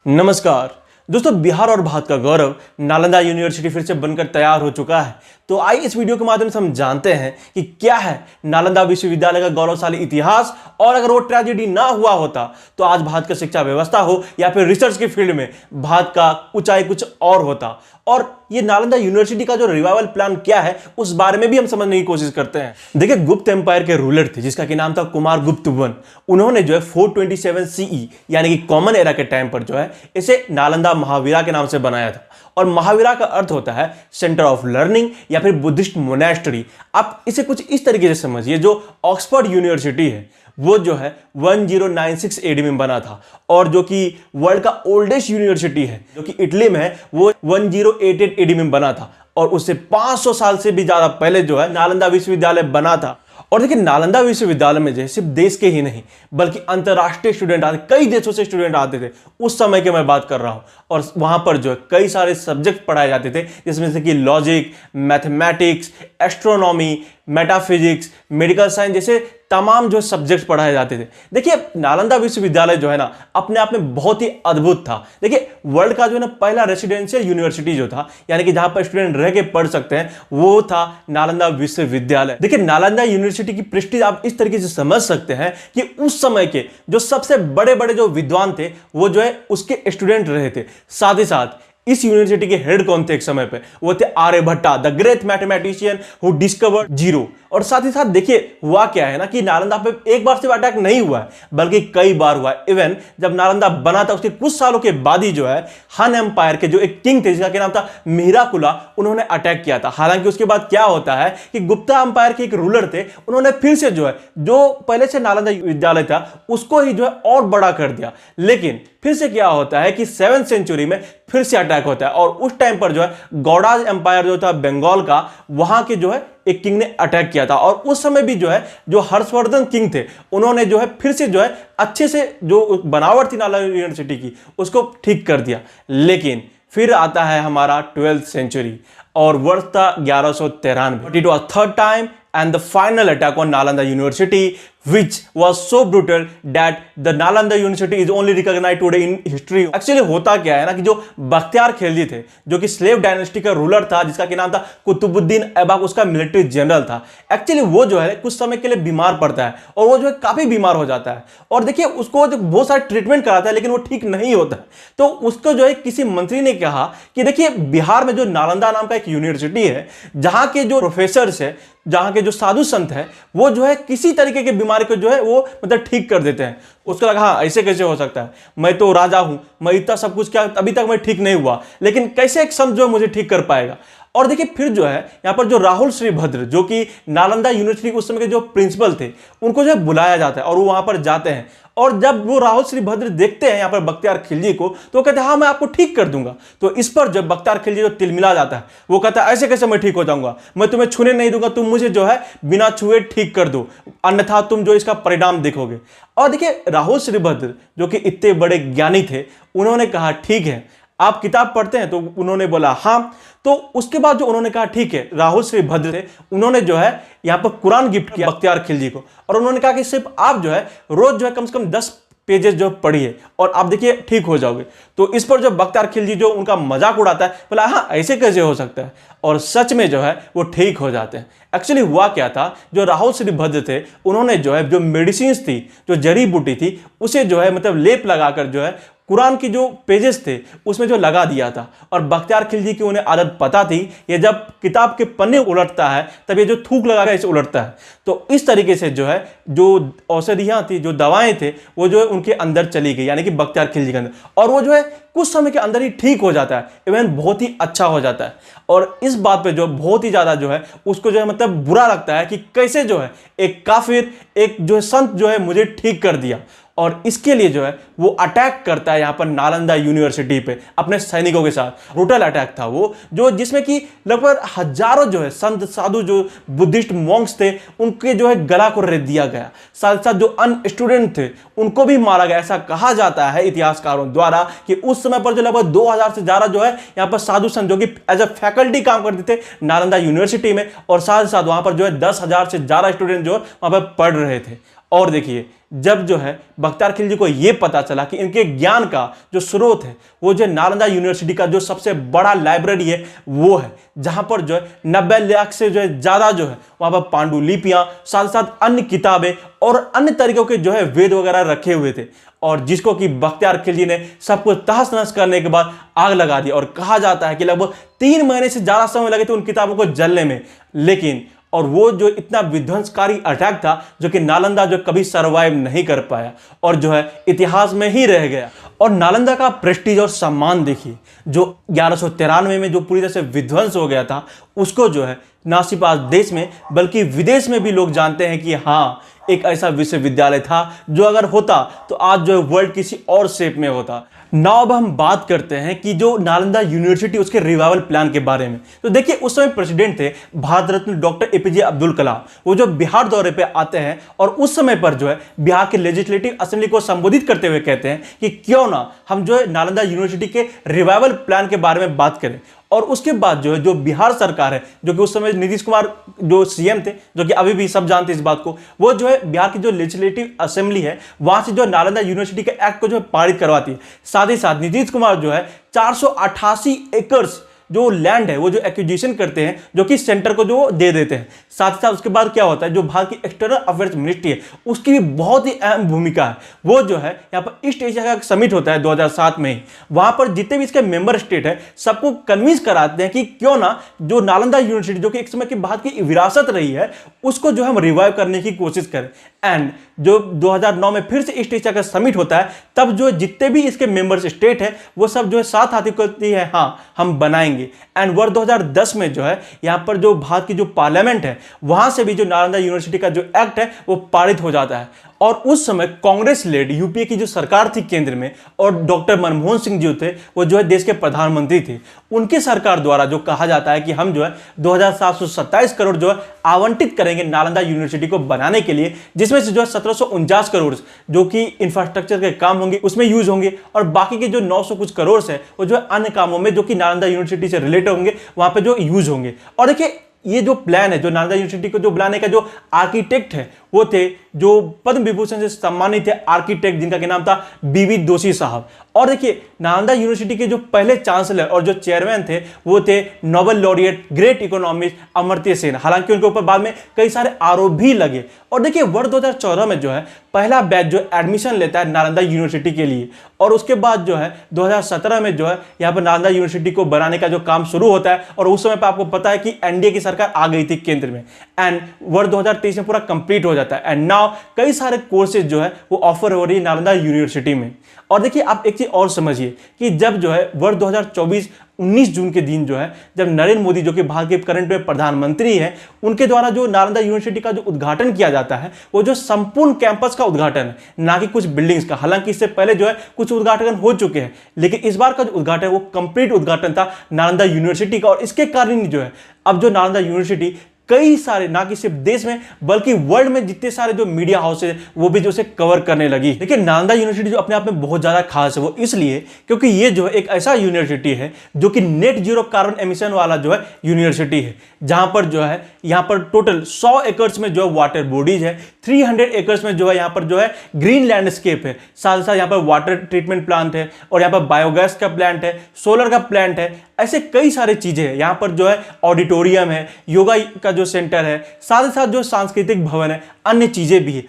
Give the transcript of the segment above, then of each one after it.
नमस्कार दोस्तों, बिहार और भारत का गौरव नालंदा यूनिवर्सिटी फिर से बनकर तैयार हो चुका है। तो आइए इस वीडियो के माध्यम से हम जानते हैं कि क्या है नालंदा विश्वविद्यालय का गौरवशाली इतिहास, और अगर वो ट्रेजेडी ना हुआ होता तो आज भारत का शिक्षा व्यवस्था हो या फिर रिसर्च के फील्ड में भारत का ऊंचाई कुछ और होता। और ये नालंदा यूनिवर्सिटी का जो रिवाइवल प्लान क्या है उस बारे में भी हम समझने की कोशिश करते हैं। देखिए, गुप्त एम्पायर के रूलर थे जिसका कि नाम था कुमार गुप्त वन। उन्होंने जो है 427 सीई यानी कि कॉमन एरा के टाइम पर जो है इसे नालंदा महावीरा के नाम से बनाया था। और महावीरा का अर्थ होता है सेंटर ऑफ लर्निंग या फिर बुद्धिस्ट मोनेस्ट्री। आप इसे कुछ इस तरीके से समझिए, जो ऑक्सफोर्ड यूनिवर्सिटी है वो जो है 1096 एडी में बना था, और जो कि वर्ल्ड का ओल्डेस्ट यूनिवर्सिटी है जो कि इटली में है वो 1088 एडी में बना था, और उससे 500 साल से भी ज्यादा पहले जो है नालंदा विश्वविद्यालय बना था। और देखिए, नालंदा विश्वविद्यालय में जो है सिर्फ देश के ही नहीं बल्कि अंतर्राष्ट्रीय स्टूडेंट आते, कई देशों से स्टूडेंट आते थे। उस समय की मैं बात कर रहा हूं, और वहां पर जो है कई सारे सब्जेक्ट पढ़ाए जाते थे, जिसमें से कि logic, mathematics, astronomy, metaphysics, medical science जैसे तमाम जो सब्जेक्ट पढ़ाए जाते थे। देखिए, नालंदा विश्वविद्यालय जो है ना अपने आप में बहुत ही अद्भुत था। देखिए, वर्ल्ड का जो है ना पहला रेसिडेंशियल यूनिवर्सिटी जो था, यानी कि जहां पर स्टूडेंट रह के पढ़ सकते हैं, वो था नालंदा विश्वविद्यालय। देखिए, नालंदा यूनिवर्सिटी की प्रेस्टीज आप इस तरीके से समझ सकते हैं कि उस समय के जो सबसे बड़े बड़े जो विद्वान थे वो जो है उसके स्टूडेंट रहे थे। साथ ही साथ इस यूनिवर्सिटी के हेड कौन थे एक समय पे? वो थे Aryabhata, the great mathematician who discovered zero. और साथ ही साथ देखिए, हुआ क्या है ना कि नालंदा पे एक बार सिर्फ अटैक नहीं हुआ है बल्कि कई बार हुआ है। इवन जब नालंदा बना था उसके कुछ सालों के बाद ही जो है हन एम्पायर के जो एक किंग थे जिसका नाम था मिहिराकुला, उन्होंने अटैक किया था। हालांकि उसके बाद क्या होता है कि गुप्ता एम्पायर के एक रूलर थे, उन्होंने फिर से जो है जो पहले से नालंदा विद्यालय था उसको ही जो है और बड़ा कर दिया। लेकिन फिर से क्या होता है कि 7th सेंचुरी में फिर से अटैक होता है, और उस टाइम पर जो है गौड़ाज एम्पायर जो था बंगाल का, वहां के जो है एक किंग ने अटैक किया था। और उस समय भी जो है जो हर्षवर्धन किंग थे उन्होंने जो है फिर से जो है अच्छे से जो बनावट थी नालंदा यूनिवर्सिटी की उसको ठीक कर दिया। लेकिन फिर आता है हमारा 12th सेंचुरी, और वर्ष था 1193। It was third time and the final attack on Nalanda University, which was so brutal that the Nalanda University is only recognized today in history. Actually होता क्या है ना कि जो बख्तियार खिलजी थे जो कि स्लेव डायनेस्टी का रूलर था जिसका कि नाम था कुतुबुद्दीन ऐबक, उसका मिलिट्री जनरल था। एक्चुअली वो जो है कुछ समय के लिए बीमार पड़ता है, और वो जो है काफी बीमार हो जाता है, और देखिए उसको जो बहुत सारे ट्रीटमेंट कराता है लेकिन वो ठीक नहीं होता है। तो उसको जो है किसी मंत्री ने कहा कि देखिए, बिहार में जो नालंदा नाम का एक यूनिवर्सिटी है जहां के जो प्रोफेसर है, जहां के जो साधु संत है, वो जो है किसी तरीके की बीमारी को जो है वो मतलब ठीक कर देते हैं। उसको लगा हाँ ऐसे कैसे हो सकता है, मैं तो राजा हूं, मैं इतना सब कुछ क्या अभी तक मैं ठीक नहीं हुआ, लेकिन कैसे एक संत जो है मुझे ठीक कर पाएगा। और देखिए, फिर जो है यहां पर जो राहुल श्रीभद्र जो कि नालंदा यूनिवर्सिटी उस समय के जो प्रिंसिपल थे उनको जो है बुलाया जाता है, और वो वहां पर जाते हैं। और जब वो राहुल श्रीभद्र देखते हैं यहाँ पर बख्तियार खिलजी को तो वो कहते हैं हाँ मैं आपको ठीक कर दूंगा। तो इस पर जब बख्तियार खिलजी जो तिलमिला जाता है, वो कहता है ऐसे कैसे मैं ठीक हो जाऊंगा, मैं तुम्हें छूने नहीं दूंगा, तुम मुझे जो है बिना छुए ठीक कर दो, अन्यथा तुम जो इसका परिणाम देखोगे। और देखिए, राहुल श्रीभद्र जो कि इतने बड़े ज्ञानी थे, उन्होंने कहा ठीक है, आप किताब पढ़ते हैं? तो उन्होंने बोला हाँ। तो उसके बाद जो उन्होंने कहा ठीक है, राहुल श्रीभद्र थे, उन्होंने जो है यहां पर कुरान गिफ्ट किया बख्तियार खिलजी को, और उन्होंने कहा कि सिर्फ आप जो है रोज जो है कम से कम 10 पेजेस जो पढ़िए और आप देखिए ठीक हो जाओगे। तो इस पर जो बख्तियार खिलजी जो उनका मजाक उड़ाता है, बोला हाँ ऐसे कैसे हो सकता है, और सच में जो है वो ठीक हो जाते हैं। एक्चुअली हुआ क्या था, जो राहुल श्रीभद्र थे उन्होंने जो है जो मेडिसिन थी, जो जड़ी बूटी थी, उसे जो है मतलब लेप लगाकर जो है कुरान की जो पेजेस थे उसमें जो लगा दिया था। और बख्तियार खिलजी की उन्हें आदत पता थी, ये जब किताब के पन्ने उलटता है तब ये जो थूक लगाकर इसे उलटता है। तो इस तरीके से जो है जो औषधियां थी, जो दवाएं थे, वो जो है उनके अंदर चली गई, यानी कि बख्तियार खिलजी के अंदर, और वो जो है कुछ समय के अंदर ही ठीक हो जाता है, इवन बहुत ही अच्छा हो जाता है। और इस बात पे जो बहुत ही ज्यादा जो है उसको जो है मतलब बुरा लगता है कि कैसे जो है एक काफिर, एक जो है संत जो है मुझे ठीक कर दिया। और इसके लिए जो है वो अटैक करता है यहां पर नालंदा यूनिवर्सिटी पे अपने सैनिकों के साथ। ब्रूटल अटैक था वो, जो जिसमें कि लगभग हजारों जो है संत साधु जो बुद्धिस्ट मॉन्क्स थे उनके जो है गला को रेत दिया गया। साथ साथ जो अन स्टूडेंट थे उनको भी मारा गया। ऐसा कहा जाता है इतिहासकारों द्वारा कि उस समय पर जो लगभग 2000 से ज्यादा जो है यहाँ पर साधु संत जो कि एज अ फैकल्टी काम करते थे नालंदा यूनिवर्सिटी में, और साथ साथ वहां पर जो है 10,000 से ज्यादा स्टूडेंट जो वहां पर पढ़ रहे थे। और देखिए जब जो है बख्तियार खिलजी को यह पता चला कि इनके ज्ञान का जो स्रोत है वो जो नालंदा यूनिवर्सिटी का जो सबसे बड़ा लाइब्रेरी है वो है, जहां पर जो है 90 लाख से जो है ज्यादा जो है वहां पर पांडुलिपियां, साथ साथ अन्य किताबें और अन्य तरीकों के जो है वेद वगैरह रखे हुए थे, और जिसको कि बख्तियार खिलजी ने सब कुछ तहस नहस करने के बाद आग लगा दी। और कहा जाता है कि लगभग 3 महीने से ज्यादा समय लगे थे उन किताबों को जलने में, लेकिन और वो जो इतना विध्वंसकारी अटैक था जो कि नालंदा जो कभी सरवाइव नहीं कर पाया और जो है इतिहास में ही रह गया। और नालंदा का प्रेस्टीज और सम्मान देखिए, जो 1193 में जो पूरी तरह से विध्वंस हो गया था, उसको जो है ना सिर्फ आज देश में बल्कि विदेश में भी लोग जानते हैं कि हाँ एक ऐसा विश्वविद्यालय था जो अगर होता तो आज जो है वर्ल्ड किसी और शेप में होता। नाउ अब हम बात करते हैं कि जो नालंदा यूनिवर्सिटी उसके रिवाइवल प्लान के बारे में। तो देखिए उस समय प्रेसिडेंट थे भारत रत्न डॉक्टर एपीजे अब्दुल कलाम। वो जो बिहार दौरे पे आते हैं और उस समय पर जो है बिहार के लेजिस्लेटिव असेंबली को संबोधित करते हुए कहते हैं कि क्यों ना हम जो है नालंदा यूनिवर्सिटी के रिवाइवल प्लान के बारे में बात करें। और उसके बाद जो है जो बिहार सरकार है, जो कि उस समय नीतीश कुमार जो सीएम थे, जो कि अभी भी सब जानते हैं इस बात को, वो जो है बिहार की जो लेजिस्लेटिव असेंबली है वहां से जो नालंदा यूनिवर्सिटी के एक्ट को जो है पारित करवाती है। साथ ही साथ नीतीश कुमार जो है 488 एकर्स जो लैंड है वो जो एक्विजिशन करते हैं, जो कि सेंटर को जो दे देते हैं। साथ ही साथ उसके बाद क्या होता है, जो भारत की एक्सटर्नल अफेयर्स मिनिस्ट्री है उसकी भी बहुत ही अहम भूमिका है। वो जो है यहाँ पर ईस्ट एशिया का समिट होता है 2007 में ही, वहां पर जितने भी इसके मेंबर स्टेट है सबको कन्विंस कराते हैं कि क्यों ना जो नालंदा यूनिवर्सिटी जो कि एक समय की भारत की विरासत रही है उसको जो हम रिवाइव करने की कोशिश करें। एंड जो 2009 में फिर से ईस्ट एशिया का समिट होता है, तब जो जितने भी इसके मेंबर्स स्टेट है वो सब जो है साथ हाथी करती है, हाँ हम बनाएंगे। एंड वर्ष 2010 में जो है यहां पर जो भारत की जो पार्लियामेंट है वहां से भी जो नालंदा यूनिवर्सिटी का जो एक्ट है वो पारित हो जाता है। और उस समय कांग्रेस लेड यूपीए की जो सरकार थी केंद्र में, और डॉक्टर मनमोहन सिंह जो थे वो जो है देश के प्रधानमंत्री थे, उनके सरकार द्वारा जो कहा जाता है कि हम जो है 2727 करोड़ जो है आवंटित करेंगे नालंदा यूनिवर्सिटी को बनाने के लिए, जिसमें से जो है 1749 करोड़ जो कि इंफ्रास्ट्रक्चर के काम होंगे उसमें यूज होंगे, और बाकी के जो 900 कुछ करोड़ है वो जो है अन्य कामों में जो कि नालंदा यूनिवर्सिटी से रिलेटेड होंगे वहां पे जो यूज होंगे। और देखिए ये जो प्लान है जो नालंदा यूनिवर्सिटी को जो बनाने का जो आर्किटेक्ट है वो थे जो पद्म विभूषण से सम्मानित थे आर्किटेक्ट, जिनका नाम था बीवी दोषी साहब। और देखिए नालंदा यूनिवर्सिटी के जो पहले चांसलर और जो चेयरमैन थे वो थे Nobel laureate great economist Amartya Sen. हालांकि उनके ऊपर बाद में कई सारे आरोप भी लगे। और देखिए वर्ष 2014 में जो है पहला बैच जो एडमिशन लेता है नालंदा यूनिवर्सिटी के लिए, और उसके बाद जो है 2017 में जो है यहाँ पर नालंदा यूनिवर्सिटी को बनाने का जो काम शुरू होता है। और उस समय पर आपको पता है कि एनडीए की सरकार आ गई थी केंद्र में, एंड वर्ष 2023 में पूरा कंप्लीट हो जाता है। एंड नाउ कई सारे कोर्सेज जो है वो ऑफर हो रही है नालंदा यूनिवर्सिटी में। और देखिए आप एक चीज और समझिए कि जब जो है वर्ष 2024 19 जून के दिन जो है जब नरेंद्र मोदी जो कि भारत के करंट में प्रधानमंत्री है, उनके द्वारा जो नालंदा यूनिवर्सिटी का जो उद्घाटन किया जाता है वो जो संपूर्ण कैंपस का उद्घाटन है, ना कि कुछ बिल्डिंग्स का। हालांकि इससे पहले जो है कुछ उद्घाटन हो चुके हैं, लेकिन इस बार का जो उद्घाटन वो कंप्लीट उद्घाटन था नालंदा यूनिवर्सिटी का। और इसके कारण जो है अब जो नालंदा यूनिवर्सिटी कई सारे, ना कि सिर्फ देश में बल्कि वर्ल्ड में जितने सारे जो मीडिया हाउस है वो भी जो उसे कवर करने लगी। लेकिन नालंदा यूनिवर्सिटी जो अपने आप में बहुत ज्यादा खास है वो इसलिए क्योंकि ये जो है एक ऐसा यूनिवर्सिटी है जो कि नेट जीरो कार्बन एमिशन वाला जो है यूनिवर्सिटी है, जहां पर जो है यहाँ पर टोटल 100 एकर्स में जो है वाटर बॉडीज है, 300 एकर्स में जो है यहाँ पर जो है ग्रीन लैंडस्केप है, साथ साथ यहाँ पर वाटर ट्रीटमेंट प्लांट है, और यहाँ पर बायोगैस का प्लांट है, सोलर का प्लांट है, ऐसे कई सारी चीजें हैं। यहाँ पर जो है ऑडिटोरियम है, योगा का जो सेंटर है, साथ ही साथ जो सांस्कृतिक भवन है, अन्य चीजें भी है।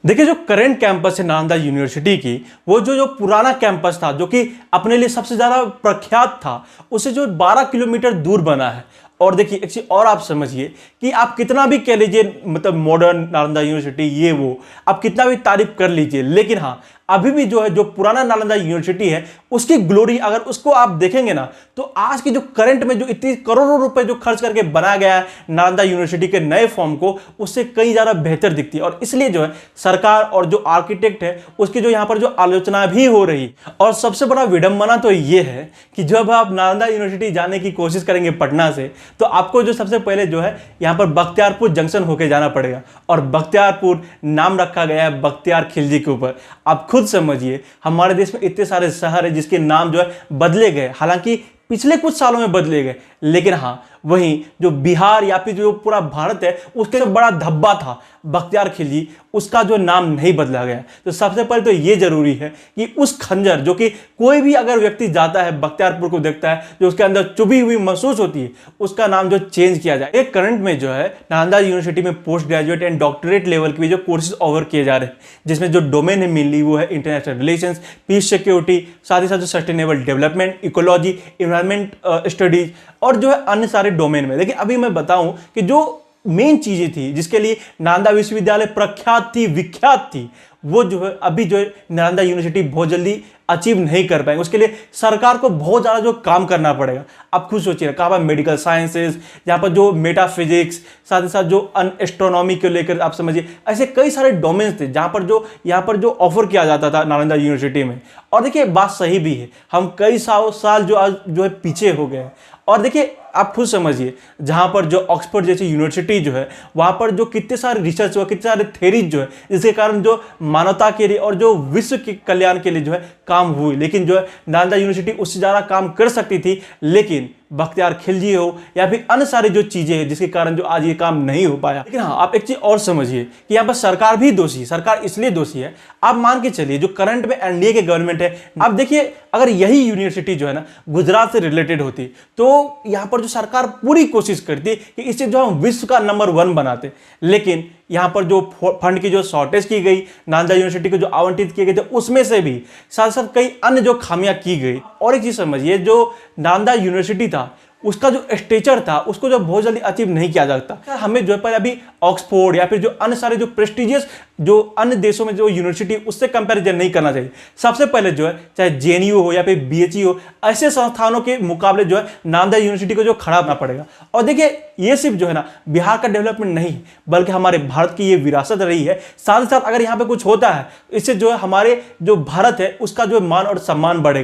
देखिए जो करंट कैंपस है नालंदा यूनिवर्सिटी की, वो जो पुराना कैंपस था जो कि अपने लिए सबसे ज्यादा प्रख्यात था, उससे जो 12 किलोमीटर दूर बना है। और देखिए एक चीज और आप समझिए कि आप कितना भी कह लीजिए मतलब मॉडर्न नालंदा यूनिवर्सिटी ये वो, आप कितना भी तारीफ कर लीजिए, लेकिन हाँ अभी भी जो है जो पुराना नालंदा यूनिवर्सिटी है उसकी ग्लोरी अगर उसको आप देखेंगे ना, तो आज की जो करंट में जो इतनी करोड़ों रुपए जो खर्च करके बनाया गया है नालंदा यूनिवर्सिटी के नए फॉर्म को, उससे कई ज्यादा बेहतर दिखती है। और इसलिए जो है सरकार और जो आर्किटेक्ट है उसकी जो यहाँ पर जो आलोचना भी हो रही। और सबसे बड़ा विडंबना तो ये है कि जब आप नालंदा यूनिवर्सिटी जाने की कोशिश करेंगे पटना से, तो आपको जो सबसे पहले जो है यहाँ पर बख्तियारपुर जंक्शन होकर जाना पड़ेगा, और बख्तियारपुर नाम रखा गया है बख्तियार खिलजी के ऊपर। आप खुद समझिए हमारे देश में इतने सारे शहर है जिसके नाम जो है बदले गए, हालांकि पिछले कुछ सालों में बदले गए, लेकिन हाँ वहीं जो बिहार या फिर जो पूरा भारत है उसका जो बड़ा धब्बा था बख्तियार खिलजी, उसका जो नाम नहीं बदला गया। तो सबसे पहले तो ये जरूरी है कि उस खंजर जो कि कोई भी अगर व्यक्ति जाता है बख्तियारपुर को देखता है, जो उसके अंदर चुभी हुई महसूस होती है, उसका नाम जो चेंज किया जाए। एक करंट में जो है नालंदा यूनिवर्सिटी में post graduate and doctorate level के भी जो कोर्सेज ऑफर किए जा रहे हैं, जिसमें जो डोमेन है मेनली वो है इंटरनेशनल रिलेशंस, पीस सिक्योरिटी, साथ ही साथ जो sustainable development, ecology, environment studies और जो है अन्य सारे डोमेन में। लेकिन अभी मैं बताऊं कि जो मेन चीजें थी जिसके लिए नालंदा विश्वविद्यालय प्रख्यात थी, विख्यात थी, वो जो है अभी जो है नालंदा यूनिवर्सिटी बहुत जल्दी अचीव नहीं कर पाएंगे। उसके लिए सरकार को बहुत ज़्यादा जो काम करना पड़ेगा। आप खुद सोचिए, कहाँ पर मेडिकल साइंसेज, यहाँ पर जो मेटाफिजिक्स, साथ ही साथ जो एस्ट्रोनॉमी को लेकर आप समझिए, ऐसे कई सारे डोमेन्स थे जहाँ पर जो यहाँ पर जो ऑफर किया जाता था नालंदा यूनिवर्सिटी में। और देखिए बात सही भी है, हम कई साल जो आज जो है पीछे हो गए हैं। और देखिए आप खुद समझिए, जहाँ पर जो ऑक्सफोर्ड जैसी यूनिवर्सिटी जो है वहाँ पर जो कितने सारे रिसर्च हुआ, कितने सारे थेरीज जो है, जिसके कारण जो मानवता के लिए और जो विश्व के कल्याण के लिए जो है काम हुई। लेकिन जो है नालंदा यूनिवर्सिटी उससे ज़्यादा काम कर सकती थी, लेकिन बख्तियार खिलजी हो या फिर अन्य सारी जो चीज़ें हैं जिसके कारण जो आज ये काम नहीं हो पाया। लेकिन हाँ, आप एक चीज़ और समझिए कि यहाँ पर सरकार भी दोषी है। सरकार इसलिए दोषी है, आप मान के चलिए जो करंट में एनडीए के गवर्नमेंट है, आप देखिए अगर यही यूनिवर्सिटी जो है ना गुजरात से रिलेटेड होती तो यहाँ पर जो सरकार पूरी कोशिश करती कि इसे जो हम विश्व का नंबर 1 बनाते। लेकिन यहाँ पर जो फंड की जो शॉर्टेज की गई, नालंदा यूनिवर्सिटी को जो आवंटित किए गए थे उसमें से भी साथ साथ कई अन्य जो खामियां की गई। और एक चीज समझिए, जो नालंदा यूनिवर्सिटी था उसका जो स्टेचर था उसको जो बहुत जल्दी अचीव नहीं किया जा सकता। हमें जो है पहले अभी ऑक्सफोर्ड या फिर जो अन्य सारे जो प्रेस्टिजियस जो अन्य देशों में जो यूनिवर्सिटी उससे कंपैरिजन नहीं करना चाहिए। सबसे पहले जो है चाहे जेएनयू हो या फिर बीएचई हो, ऐसे संस्थानों के मुकाबले जो है नालंदा यूनिवर्सिटी को जो खड़ा होना पड़ेगा। और देखिए ये सिर्फ जो है ना बिहार का डेवलपमेंट नहीं बल्कि हमारे भारत की ये विरासत रही है। साथ ही साथ अगर यहाँ पे कुछ होता है इससे जो है हमारे जो भारत है उसका जो मान और सम्मान बढ़ेगा।